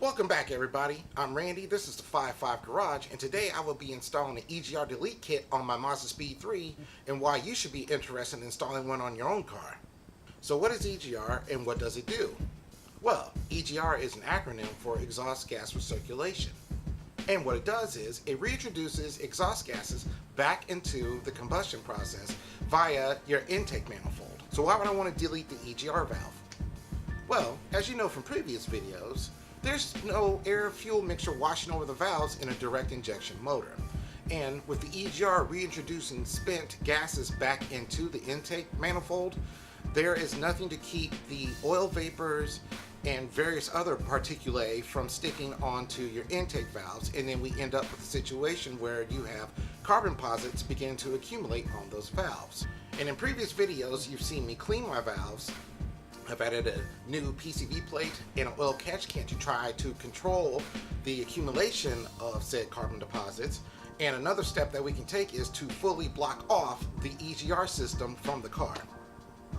Welcome back, everybody. I'm Randy. This is the 55 Garage, and today I will be installing the Egr Delete Kit on my Mazda Speed 3 and why you should be interested in installing one on your own car. So what is Egr and what does it do? Well, Egr is an acronym for exhaust gas recirculation. And what it does is it reintroduces exhaust gases back into the combustion process via your intake manifold. So why would I want to delete the Egr valve? Well, as you know from previous videos, there's no air-fuel mixture washing over the valves in a direct injection motor. And with the Egr reintroducing spent gases back into the intake manifold, there is nothing to keep the oil vapors and various other particulae from sticking onto your intake valves, and then we end up with a situation where you have carbon deposits begin to accumulate on those valves. And in previous videos, you've seen me clean my valves. I've added a new PCV plate and an oil catch can to try to control the accumulation of said carbon deposits. And another step that we can take is to fully block off the Egr system from the car.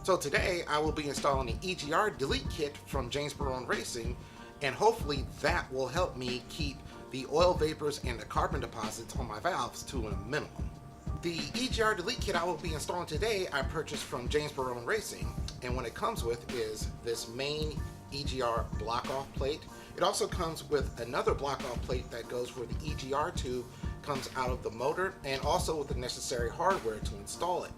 So today I will be installing the Egr Delete Kit from James Barone Racing, and hopefully that will help me keep the oil vapors and the carbon deposits on my valves to a minimum. The Egr Delete Kit I will be installing today I purchased from James Barone Racing, and what it comes with is this main Egr block-off plate. It also comes with another block-off plate that goes where the Egr tube comes out of the motor, and also with the necessary hardware to install it.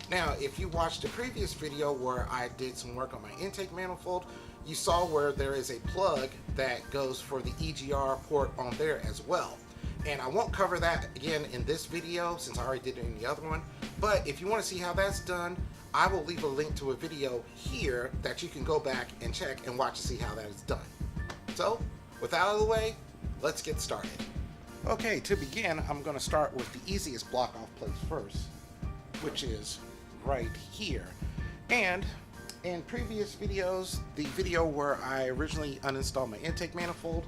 Now, if you watched the previous video where I did some work on my intake manifold, you saw where there is a plug that goes for the Egr port on there as well. And I won't cover that again in this video since I already did it in the other one. But if you want to see how that's done, I will leave a link to a video here that you can go back and check and watch to see how that is done. So, with that out of the way, let's get started. Okay, to begin, I'm going to start with the easiest block-off place first, which is right here. And in previous videos, the video where I originally uninstalled my intake manifold,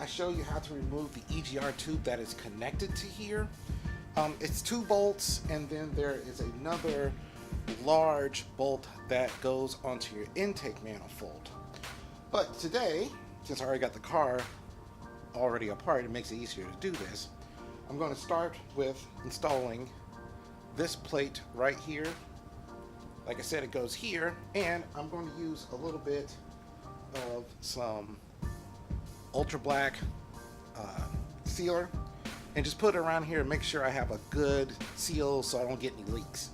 I show you how to remove the Egr tube that is connected to here. It's 2 bolts, and then there is another large bolt that goes onto your intake manifold. But today, since I already got the car already apart, it makes it easier to do this. I'm going to start with installing this plate right here. Like I said, it goes here, and I'm going to use a little bit of some ultra black sealer and just put it around here and make sure I have a good seal so I don't get any leaks.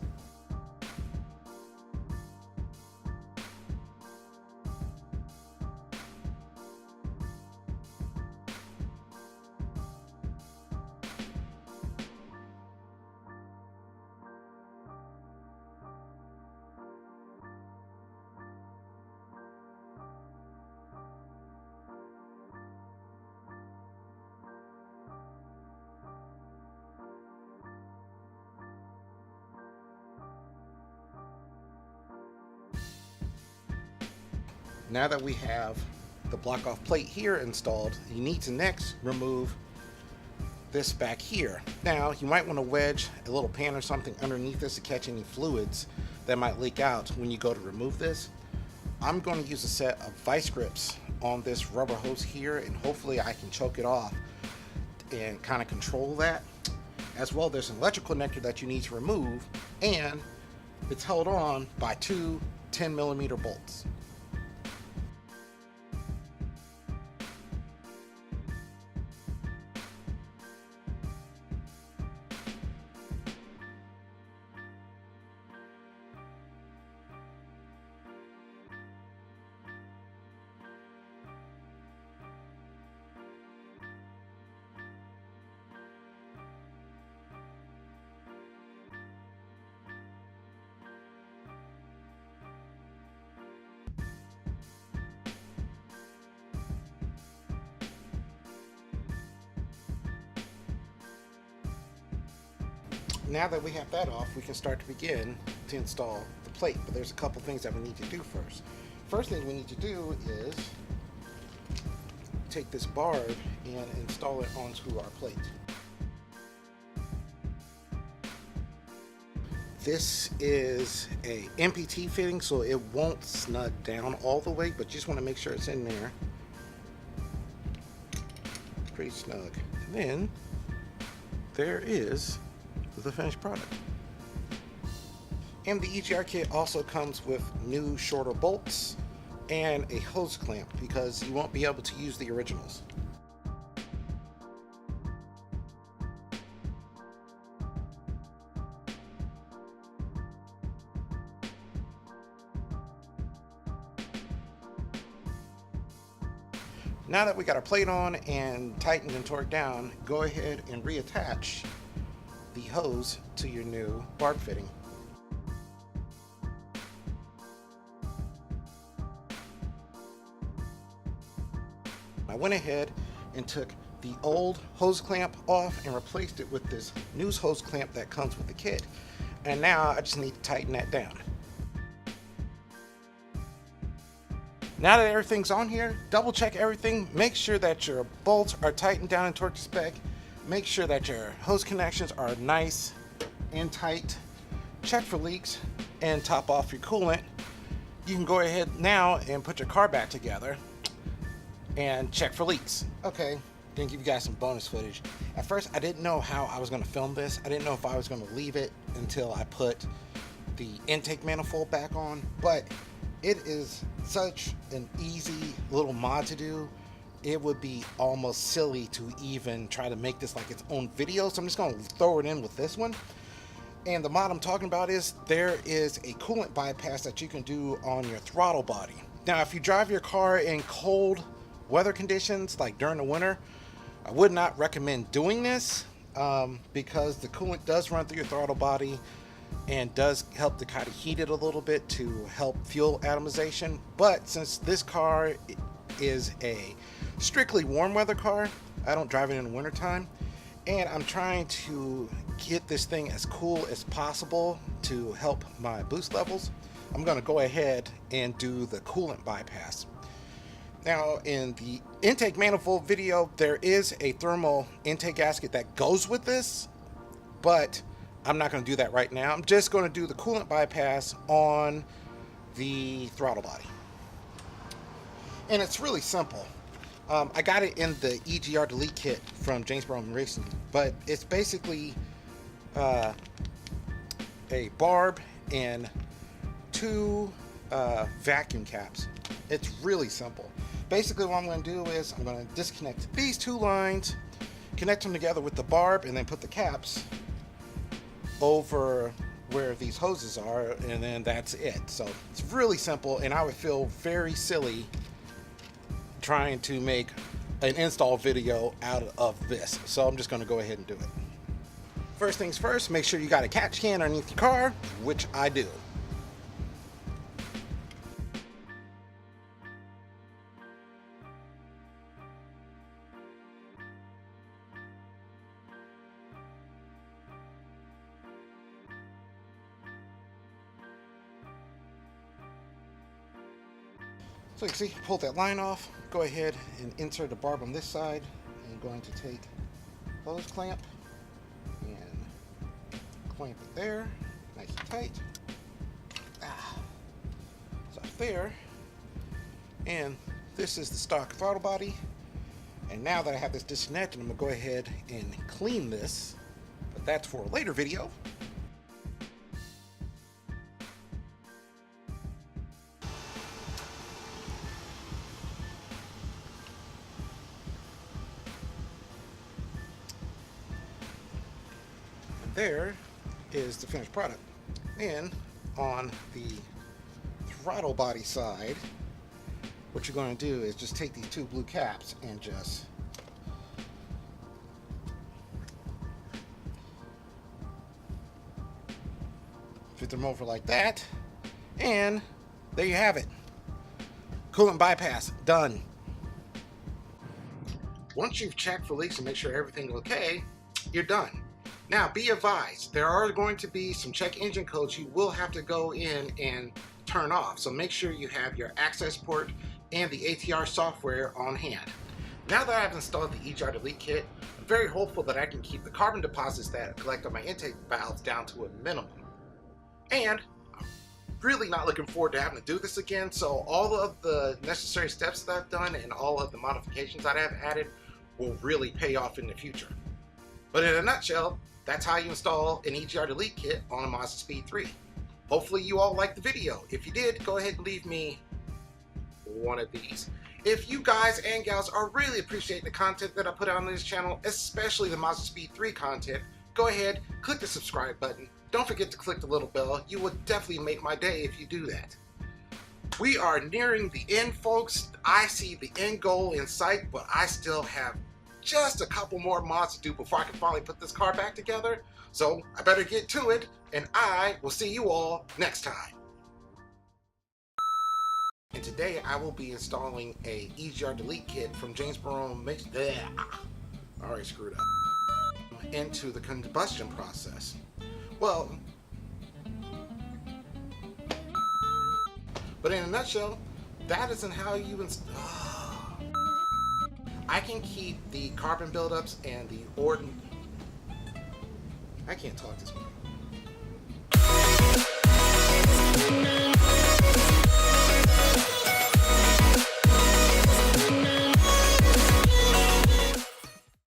Now that we have the block-off plate here installed, you need to next remove this back here. Now, you might want to wedge a little pan or something underneath this to catch any fluids that might leak out when you go to remove this. I'm going to use a set of vice grips on this rubber hose here, and hopefully I can choke it off and kind of control that. As well, there's an electrical connector that you need to remove, and it's held on by 2 10mm bolts. Now that we have that off, we can start to begin to install the plate, but there's a couple things that we need to do first. First thing we need to do is take this barb and install it onto our plate. This is a MPT fitting, so it won't snug down all the way, but you just want to make sure it's in there. pretty snug. And then there is the finished product. And the EGR kit also comes with new shorter bolts and a hose clamp because you won't be able to use the originals. Now that we got our plate on and tightened and torqued down, go ahead and reattach the hose to your new barb fitting. I went ahead and took the old hose clamp off and replaced it with this new hose clamp that comes with the kit. And now I just need to tighten that down. Now that everything's on here, double check everything. Make sure that your bolts are tightened down and torqued to spec. Make sure that your hose connections are nice and tight. Check for leaks and top off your coolant. You can go ahead now and put your car back together and check for leaks. Okay, gonna give you guys some bonus footage. At first, I didn't know how I was gonna film this. I didn't know if I was gonna leave it until I put the intake manifold back on, but it is such an easy little mod to do. It would be almost silly to even try to make this like its own video, so I'm just gonna throw it in with this one. And the mod I'm talking about is there is a coolant bypass that you can do on your throttle body. Now, if you drive your car in cold weather conditions, like during the winter, I would not recommend doing this because the coolant does run through your throttle body and does help to kind of heat it a little bit to help fuel atomization. But since this car is a strictly warm weather car, I don't drive it in the winter time, and I'm trying to get this thing as cool as possible to help my boost levels, I'm going to go ahead and do the coolant bypass. Now, in the intake manifold video, there is a thermal intake gasket that goes with this, but I'm not going to do that right now. I'm just going to do the coolant bypass on the throttle body. And it's really simple. I got it in the Egr Delete Kit from James Barone Racing, but it's basically a barb and two vacuum caps. It's really simple. Basically what I'm going to do is I'm going to disconnect these two lines, connect them together with the barb, and then put the caps over where these hoses are, and then that's it. So it's really simple, and I would feel very silly trying to make an install video out of this. So I'm just going to go ahead and do it. First things first, make sure you got a catch can underneath your car, which I do. So you can see, pull that line off, go ahead and insert the barb on this side. I'm going to take hose clamp and clamp it there, nice and tight. So there, and this is the stock throttle body. And now that I have this disconnected, I'm going to go ahead and clean this, but that's for a later video. There is the finished product. And on the throttle body side, what you're going to do is just take these two blue caps and just fit them over like that, and there you have it. Coolant bypass done. Once you've checked for leaks and make sure everything's okay, you're done. Now, be advised, there are going to be some check engine codes you will have to go in and turn off. So make sure you have your access port and the ATR software on hand. Now that I've installed the Egr Delete Kit, I'm very hopeful that I can keep the carbon deposits that I collect on my intake valves down to a minimum. And I'm really not looking forward to having to do this again, so all of the necessary steps that I've done and all of the modifications that I have added will really pay off in the future. But in a nutshell, that's how you install an Egr Delete Kit on a Mazda Speed 3. Hopefully you all liked the video. If you did, go ahead and leave me one of these. If you guys and gals are really appreciating the content that I put out on this channel, especially the Mazda Speed 3 content, go ahead, click the subscribe button. Don't forget to click the little bell. You will definitely make my day if you do that. We are nearing the end, folks. I see the end goal in sight, but I still have just a couple more mods to do before I can finally put this car back together. So I better get to it, and I will see you all next time. And today I will be installing a Egr Delete Kit from James Barone Racing. I already screwed up. Into the combustion process. Well, but in a nutshell, that isn't how you install. I can keep the carbon buildups and the I can't talk this morning.